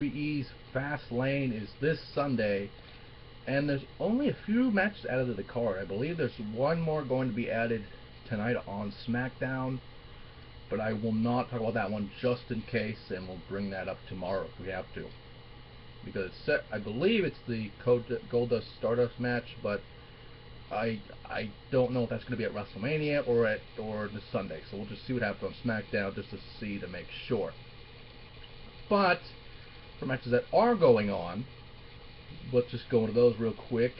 WWE's FastLane is this Sunday, and there's only a few matches added to the card. I believe there's one more going to be added tonight on SmackDown, but I will not talk about that one just in case, and we'll bring that up tomorrow if we have to. Because I believe it's the Goldust Stardust match, but I don't know if that's going to be at WrestleMania or this Sunday. So we'll just see what happens on SmackDown just to make sure. But for matches that are going on, let's just go into those real quick.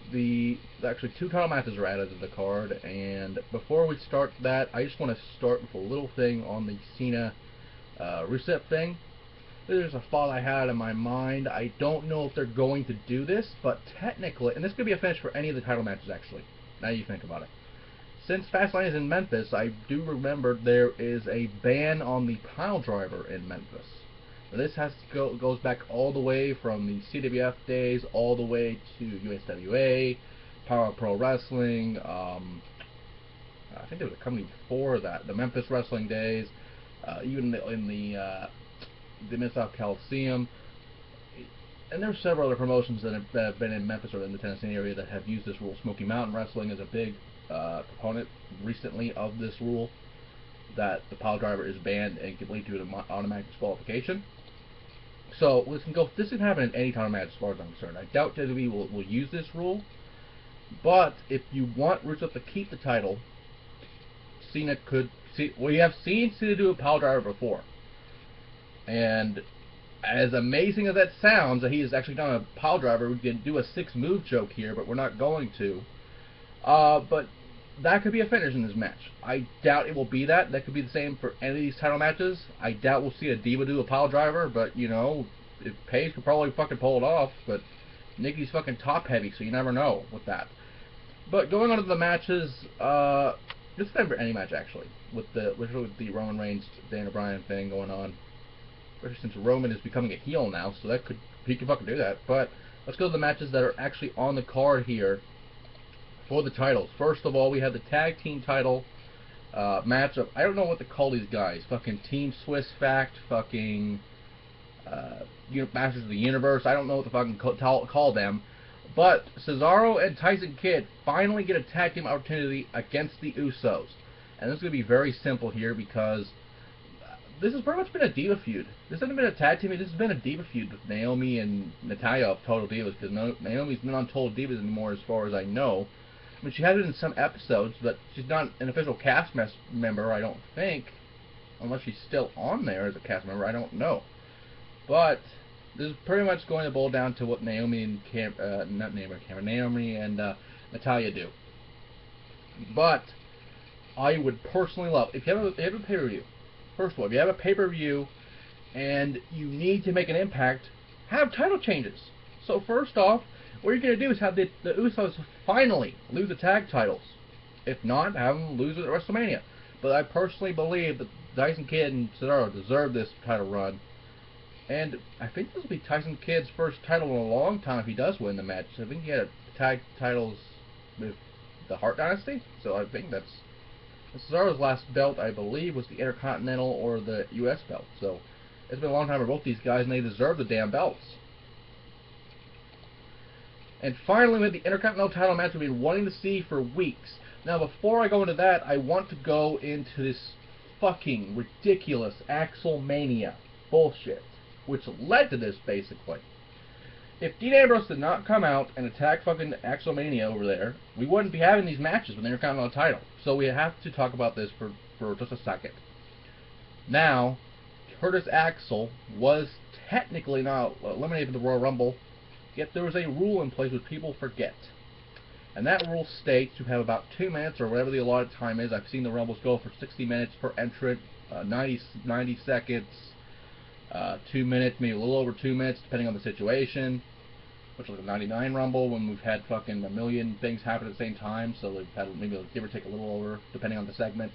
Actually, two title matches are added to the card, and before we start that, I just want to start with a little thing on the Cena Rusev thing. There's a thought I had in my mind. I don't know if they're going to do this, but technically, and this could be a finish for any of the title matches actually, now you think about it. Since Fastlane is in Memphis, I do remember there is a ban on the Piledriver in Memphis. Now, this goes back all the way from the CWF days, all the way to USWA, Power Pro Wrestling. I think there was a company before that, the Memphis Wrestling days, even in the Mid-South Coliseum, and there are several other promotions that have been in Memphis or in the Tennessee area that have used this rule. Smoky Mountain Wrestling is a big proponent recently of this rule, that the Piledriver is banned and can lead to an automatic disqualification. So this can happen in any title match as far as I'm concerned. I doubt WWE will use this rule, but if you want Rusev to keep the title, Cena could. We have seen Cena do a Piledriver before, and as amazing as that sounds, that he has actually done a Piledriver, we can do a 6-move joke here, but we're not going to. But that could be a finish in this match. I doubt it will be that. That could be the same for any of these title matches. I doubt we'll see a Diva do a Piledriver, but you know, if Paige could probably fucking pull it off. But Nikki's fucking top heavy, so you never know with that. But going on to the matches, this is for any match actually, with the Roman Reigns Daniel Bryan thing going on. Especially since Roman is becoming a heel now, so he can fucking do that. But let's go to the matches that are actually on the card here for the titles. First of all, we have the tag team title match of, I don't know what to call these guys, fucking Team Swiss Fact, fucking Masters of the Universe, I don't know what to fucking call them, but Cesaro and Tyson Kidd finally get a tag team opportunity against the Usos. And this is going to be very simple here because this has pretty much been a Diva feud. This hasn't been a tag team, this has been a Diva feud with Naomi and Natalya of Total Divas, because Naomi's not on Total Divas anymore as far as I know. I mean, she has been in some episodes, but she's not an official cast member, I don't think. Unless she's still on there as a cast member, I don't know. But this is pretty much going to boil down to what Naomi and Naomi and Natalya do. But I would personally love, if you have a pay-per-view, first of all, if you have a pay-per-view and you need to make an impact, have title changes. So first off, what you're going to do is have the Usos finally lose the tag titles. If not, have them lose it at WrestleMania. But I personally believe that Tyson Kidd and Cesaro deserve this title run. And I think this will be Tyson Kidd's first title in a long time if he does win the match. I think he had tag titles with the Hart Dynasty. So I think that's Cesaro's last belt, I believe, was the Intercontinental or the US belt. So it's been a long time for both these guys, and they deserve the damn belts. And finally, we have the Intercontinental title match we've been wanting to see for weeks. Now, before I go into that, I want to go into this fucking ridiculous Axelmania bullshit, which led to this, basically. If Dean Ambrose did not come out and attack fucking Axelmania over there, we wouldn't be having these matches with the Intercontinental title. So we have to talk about this for just a second. Now, Curtis Axel was technically not eliminated from the Royal Rumble, yet there was a rule in place which people forget. And that rule states you have about 2 minutes or whatever the allotted time is. I've seen the Rumbles go for 60 minutes per entrant, 90 seconds, 2 minutes, maybe a little over 2 minutes, depending on the situation. Which was a 99 Rumble when we've had fucking a million things happen at the same time, so they've had maybe give or take a little over, depending on the segment.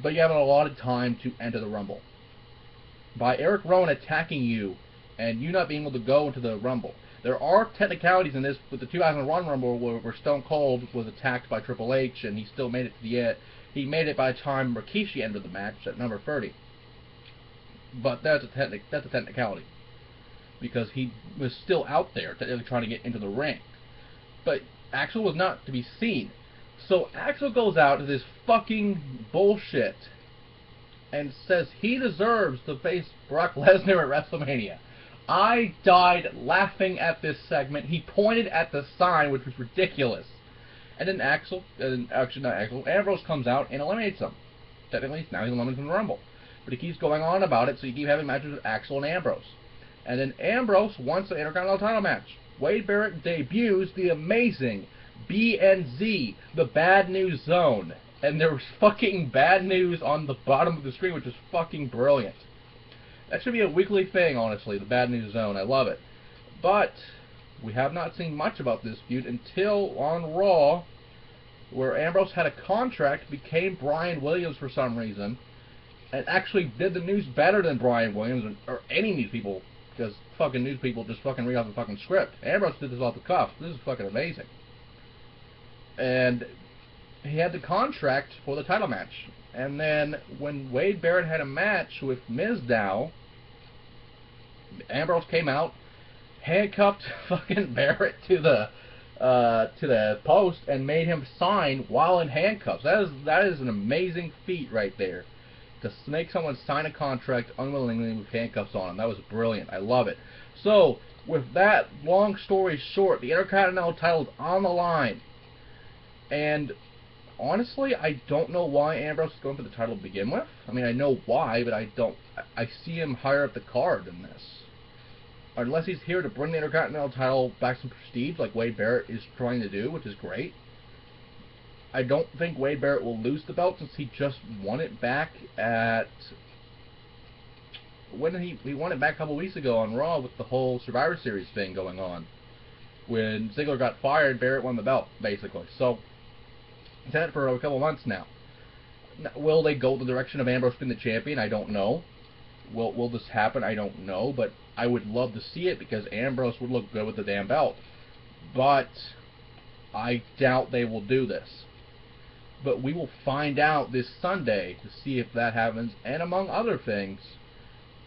But you have an allotted time to enter the Rumble. By Eric Rowan attacking you and you not being able to go into the Rumble. There are technicalities in this with the 2001 Rumble where Stone Cold was attacked by Triple H and he still made it to the end. He made it by the time Rikishi entered the match at number 30. But that's a technicality, because he was still out there trying to get into the ring. But Axel was not to be seen. So Axel goes out to this fucking bullshit and says he deserves to face Brock Lesnar at WrestleMania. I died laughing at this segment. He pointed at the sign, which was ridiculous. And then Ambrose comes out and eliminates him. Technically, now he's eliminated from the Rumble. But he keeps going on about it, so you keep having matches with Axel and Ambrose. And then Ambrose wants an Intercontinental title match. Wade Barrett debuts the amazing BNZ, the Bad News Zone. And there was fucking bad news on the bottom of the screen, which is fucking brilliant. That should be a weekly thing, honestly, the Bad News Zone. I love it. But we have not seen much about this feud until on Raw, where Ambrose had a contract, became Brian Williams for some reason, and actually did the news better than Brian Williams or any news people, because fucking news people just fucking read off the fucking script. Ambrose did this off the cuff. This is fucking amazing. And he had the contract for the title match. And then when Wade Barrett had a match with Mizdow, Ambrose came out, handcuffed fucking Barrett to the post, and made him sign while in handcuffs. That is an amazing feat right there. To make someone sign a contract unwillingly with handcuffs on him. That was brilliant. I love it. So, with that long story short, the Intercontinental title is on the line. And honestly, I don't know why Ambrose is going for the title to begin with. I mean, I know why, but I see him higher up the card than this. Unless he's here to bring the Intercontinental title back some prestige, like Wade Barrett is trying to do, which is great. I don't think Wade Barrett will lose the belt, since he just won it back at... When did he won it back a couple weeks ago on Raw with the whole Survivor Series thing going on. When Ziggler got fired, Barrett won the belt, basically. So, he's had it for a couple months now. Will they go the direction of Ambrose being the champion? I don't know. Will this happen? I don't know. But I would love to see it, because Ambrose would look good with the damn belt. But I doubt they will do this. But we will find out this Sunday to see if that happens, and among other things,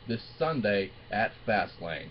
this Sunday at FastLane.